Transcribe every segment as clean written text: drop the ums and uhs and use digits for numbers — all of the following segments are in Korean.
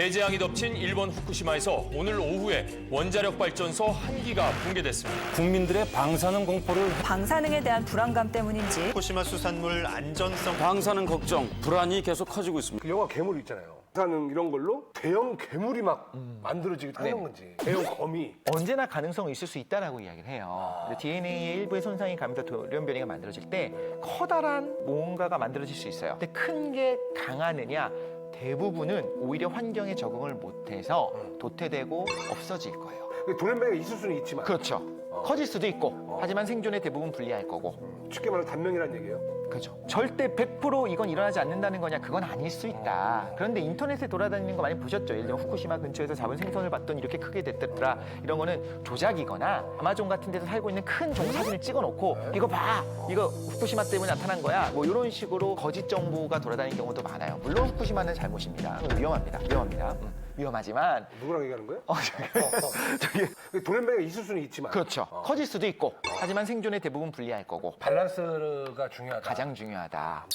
대재앙이 덮친 일본 후쿠시마에서 오늘 오후에 원자력 발전소 한 기가 붕괴됐습니다. 국민들의 방사능 공포를 방사능에 대한 불안감 때문인지 후쿠시마 수산물 안전성 방사능 걱정, 불안이 계속 커지고 있습니다. 그 영화 괴물 있잖아요. 방사능 이런 걸로 대형 괴물이 막 만들어지기도 하는 건지. 대형 거미. 언제나 가능성이 있을 수 있다라고 이야기를 해요. DNA의 일부의 손상이 가면서 돌연변이가 만들어질 때 커다란 뭔가가 만들어질 수 있어요. 근데 큰 게 강하느냐? 대부분은 오히려 환경에 적응을 못해서 도태되고 없어질 거예요. 돌연변이가 있을 수는 있지만. 그렇죠. 커질 수도 있고 하지만 생존에 대부분 불리할 거고. 쉽게 말하면 단명이라는 얘기예요. 그렇죠. 절대 100% 이건 일어나지 않는다는 거냐? 그건 아닐 수 있다. 그런데 인터넷에 돌아다니는 거 많이 보셨죠? 예를 들면 후쿠시마 근처에서 잡은 생선을 봤더니 이렇게 크게 됐더라. 이런 거는 조작이거나 아마존 같은 데서 살고 있는 큰 종 사진을 찍어놓고 이거 봐! 이거 후쿠시마 때문에 나타난 거야. 뭐 이런 식으로 거짓 정보가 돌아다니는 경우도 많아요. 물론 후쿠시마는 잘못입니다. 위험합니다. 위험하지만 누구랑 얘기하는 거예요? 저기 돌연변이가 있을 수는 있지만. 그렇죠. 커질 수도 있고 하지만 생존에 대부분 불리할 거고 밸런스가 중요하다. 가장 중요하다.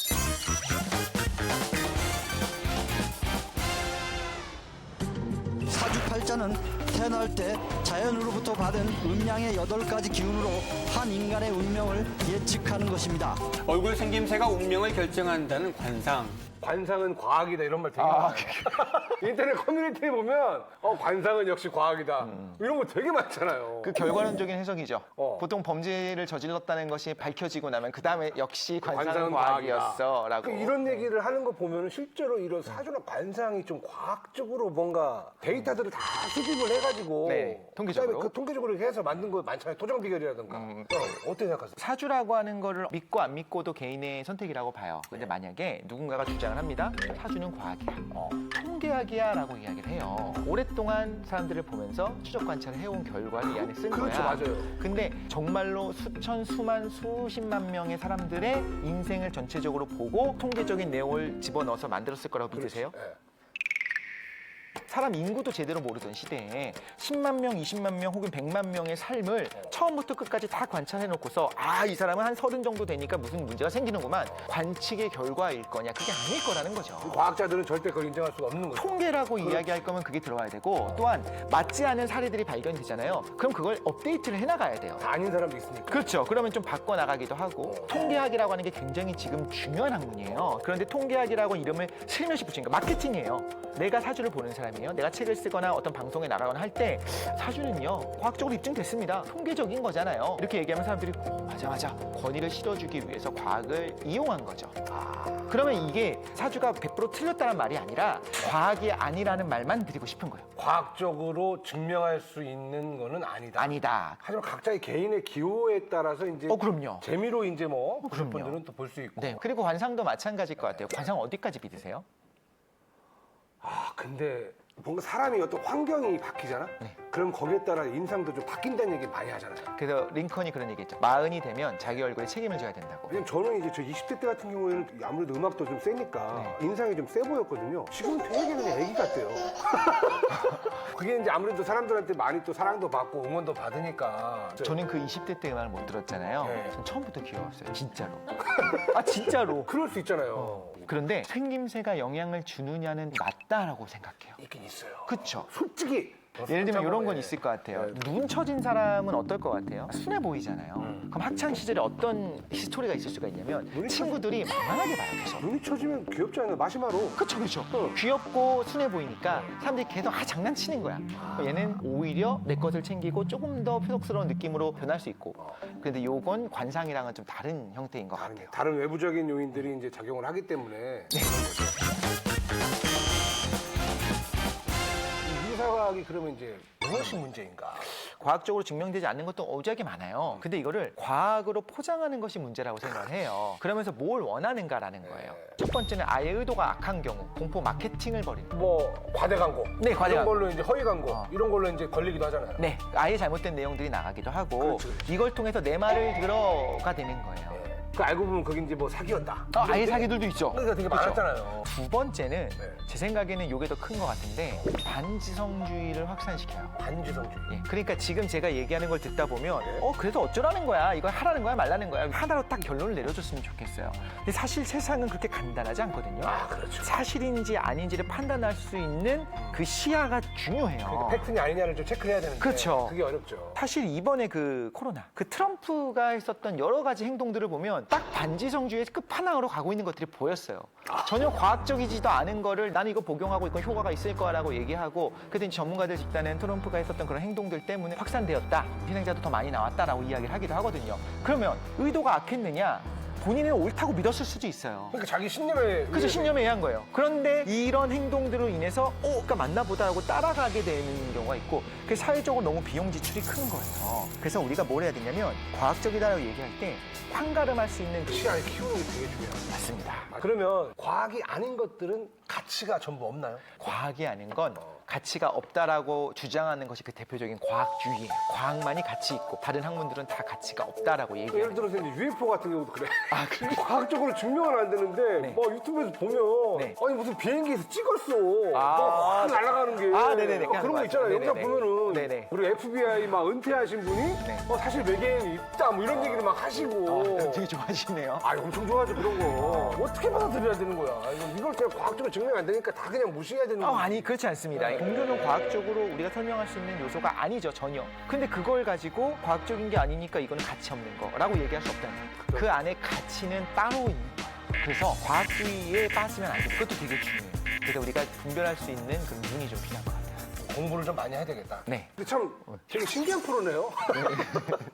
사주팔자는 태어날 때 자연으로부터 받은 음양의 8가지 기운으로 한 인간의 운명을 예측하는 것입니다. 얼굴 생김새가 운명을 결정한다는 관상. 관상은 과학이다 이런 말 되게 많아요. 인터넷 커뮤니티에 보면 관상은 역시 과학이다. 이런 거 되게 많잖아요. 그 결과론적인 해석이죠. 어. 보통 범죄를 저질렀다는 것이 밝혀지고 나면 그 다음에 역시 관상은 관상은 과학이었어라고. 이런 얘기를 하는 거 보면 실제로 이런 사주나 관상이 좀 과학적으로 뭔가 데이터들을 다 수집을 해가지고 네, 통계적으로. 그다음에 그 통계적으로 해서 만든 거 많잖아요. 토정 비결이라든가. 어떻게 생각하세요? 사주라고 하는 거를 믿고 안 믿고도 개인의 선택이라고 봐요. 근데 만약에 누군가가 주장을 합니다. 사주는 과학이야. 통계학이야 라고 이야기를 해요. 오랫동안 사람들을 보면서 추적 관찰을 해온 결과를 이 안에 쓴 그렇죠, 거야. 맞아요. 근데 정말로 수천, 수만, 수십만 명의 사람들의 인생을 전체적으로 보고 통계적인 내용을 집어넣어서 만들었을 거라고 믿으세요? 예. 사람 인구도 제대로 모르던 시대에 10만 명, 20만 명 혹은 100만 명의 삶을 처음부터 끝까지 다 관찰해놓고서 이 사람은 한 30 정도 되니까 무슨 문제가 생기는구만. 관측의 결과일 거냐? 그게 아닐 거라는 거죠. 과학자들은 절대 그걸 인정할 수가 없는 거죠. 통계라고 이야기할 거면 그게 들어와야 되고 또한 맞지 않은 사례들이 발견되잖아요. 그럼 그걸 업데이트를 해나가야 돼요. 다 아닌 사람도 있으니까. 그렇죠. 그러면 좀 바꿔나가기도 하고 통계학이라고 하는 게 굉장히 지금 중요한 학문이에요. 그런데 통계학이라고 이름을 슬며시 붙인 거 마케팅이에요. 내가 사주를 보는 사람이에요. 내가 책을 쓰거나 어떤 방송에 나가거나 할 때 사주는요 과학적으로 입증됐습니다. 통계적인 거잖아요. 이렇게 얘기하면 사람들이 맞아 권위를 실어주기 위해서 과학을 이용한 거죠. 그러면 이게 사주가 100% 틀렸다는 말이 아니라 과학이 아니라는 말만 드리고 싶은 거예요. 과학적으로 증명할 수 있는 거는 아니다. 아니다. 하지만 각자의 개인의 기호에 따라서 이제 그럼요. 재미로 이제 뭐 그런 그럼요. 분들은 또 볼 수 있고. 네. 그리고 관상도 마찬가지일 것 같아요. 관상 어디까지 믿으세요? 근데 뭔가 사람이 어떤 환경이 바뀌잖아? 네. 그럼 거기에 따라 인상도 좀 바뀐다는 얘기 많이 하잖아요. 그래서 링컨이 그런 얘기했죠. 40이 되면 자기 얼굴에 책임을 져야 된다고. 왜냐면 저는 이제 저 20대 때 같은 경우에는 아무래도 음악도 좀 세니까 인상이 좀 세 보였거든요. 지금 되게 그냥 애기 같대요. 그게 이제 아무래도 사람들한테 많이 또 사랑도 받고 응원도 받으니까. 저는 그 20대 때 음악을 못 들었잖아요. 네. 전 처음부터 귀여웠어요. 진짜로. 진짜로. 그럴 수 있잖아요. 그런데 생김새가 영향을 주느냐는 맞다라고 생각해요. 있긴 있어요. 그렇죠. 솔직히. 예를 들면 이런 건 있을 것 같아요. 눈 처진 사람은 어떨 것 같아요? 순해 보이잖아요. 그럼 학창 시절에 어떤 히스토리가 있을 수가 있냐면 친구들이 만만하게 봐요. 계속. 눈이 처지면 귀엽지 않아요? 마시마로. 그렇죠. 귀엽고 순해 보이니까 사람들이 계속 장난치는 거야. 그럼 얘는 오히려 내 것을 챙기고 조금 더 표독스러운 느낌으로 변할 수 있고. 그런데 요건 관상이랑은 좀 다른 형태인 것 같아요. 다른 외부적인 요인들이 이제 작용을 하기 때문에. 유사과학이 그러면 이제 무엇이 문제인가? 과학적으로 증명되지 않는 것도 오지하게 많아요. 근데 이거를 과학으로 포장하는 것이 문제라고 생각을 해요. 그러면서 뭘 원하는가라는 거예요. 첫 번째는 아예 의도가 악한 경우, 공포 마케팅을 벌이는 거예요. 뭐 과대 광고. 네, 과대 이런 광고. 걸로 이제 허위 광고. 이런 걸로 이제 걸리기도 하잖아요. 네, 아예 잘못된 내용들이 나가기도 하고 그렇지. 이걸 통해서 내 말을 들어가 되는 거예요. 그 알고 보면 그게 이제 뭐 사기였다. 아예 사기들도 있죠. 그러니까 되게 그렇죠. 많았잖아요. 두 번째는 네. 제 생각에는 이게 더 큰 것 같은데 반지성주의를 확산시켜요. 반지성주의. 예, 그러니까 지금 제가 얘기하는 걸 듣다 보면 그래도 어쩌라는 거야, 이걸 하라는 거야 말라는 거야, 하나로 딱 결론을 내려줬으면 좋겠어요. 근데 사실 세상은 그렇게 간단하지 않거든요. 그렇죠. 사실인지 아닌지를 판단할 수 있는 그 시야가 중요해요. 그러니까 팩트냐 아니냐를 좀 체크해야 되는데 그렇죠. 그게 어렵죠. 사실 이번에 그 코로나, 그 트럼프가 했었던 여러 가지 행동들을 보면 딱 반지성주의의 끝판왕으로 가고 있는 것들이 보였어요. 전혀 과학적이지도 않은 거를 나는 이거 복용하고 이건 효과가 있을 거라고 얘기하고, 그랬더니 전문가들 집단은 트럼프가 했었던 그런 행동들 때문에 확산되었다, 희생자도 더 많이 나왔다라고 이야기를 하기도 하거든요. 그러면 의도가 악했느냐? 본인은 옳다고 믿었을 수도 있어요. 그러니까 자기 신념에 그죠, 신념에 의한 거예요. 그런데 이런 행동들로 인해서 그러니까 맞나 보다라고 따라가게 되는 경우가 있고, 그게 사회적으로 너무 비용 지출이 큰 거예요. 그래서 우리가 뭘 해야 되냐면 과학적이다라고 얘기할 때 판가름할 수 있는 그 시야를 키우는 게 되게 중요해요. 맞습니다. 그러면 과학이 아닌 것들은 가치가 전부 없나요? 과학이 아닌 건 가치가 없다라고 주장하는 것이 그 대표적인 과학주의예요. 과학만이 가치 있고 다른 학문들은 다 가치가 없다라고 예를 얘기해요. 들어서 이제 UFO 같은 경우도 그래. 그래요? 과학적으로 증명은 안 되는데 네. 뭐 유튜브에서 보면 네. 아니 무슨 비행기에서 찍었어. 아. 확 날아가는 게. 네네네. 그런 거 있잖아요. 네네네. 영상 보면은 네네. 우리 FBI 막 은퇴하신 분이 네. 사실 외계인이 있다 뭐 이런 얘기를 막 하시고. 되게 좋아하시네요. 엄청 좋아하죠 그런 거. 어떻게 받아들여야 되는 거야? 이걸 제가 과학적으로 증명 안 되니까 다 그냥 무시해야 되는 거야. 아니 그렇지 않습니다. 종교는 과학적으로 우리가 설명할 수 있는 요소가 아니죠, 전혀. 근데 그걸 가지고 과학적인 게 아니니까 이거는 가치 없는 거라고 얘기할 수 없다는 거예요. 그 안에 가치는 따로 있는 거예요. 그래서 과학주의에 빠지면 안 돼요. 그것도 되게 중요해요. 그래서 우리가 분별할 수 있는 그런 눈이 좀 필요한 것 같아요. 공부를 좀 많이 해야 되겠다. 네. 근데 참 되게 신기한 프로네요.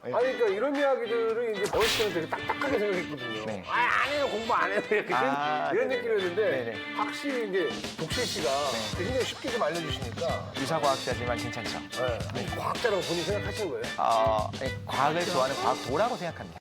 아니 그러니까 이런 이야기들을 이제 어렸을 때는 되게 딱딱하게 생각했거든요. 네. 안 해요 공부 안 해요 이렇게 이런 네네. 느낌이었는데 네네. 확실히 이제 독실 씨가 굉장히 쉽게 좀 알려주시니까 유사과학자지만 괜찮죠. 과학자라고 본인 생각하시는 거예요? 과학을 좋아하는 과학도라고 생각합니다.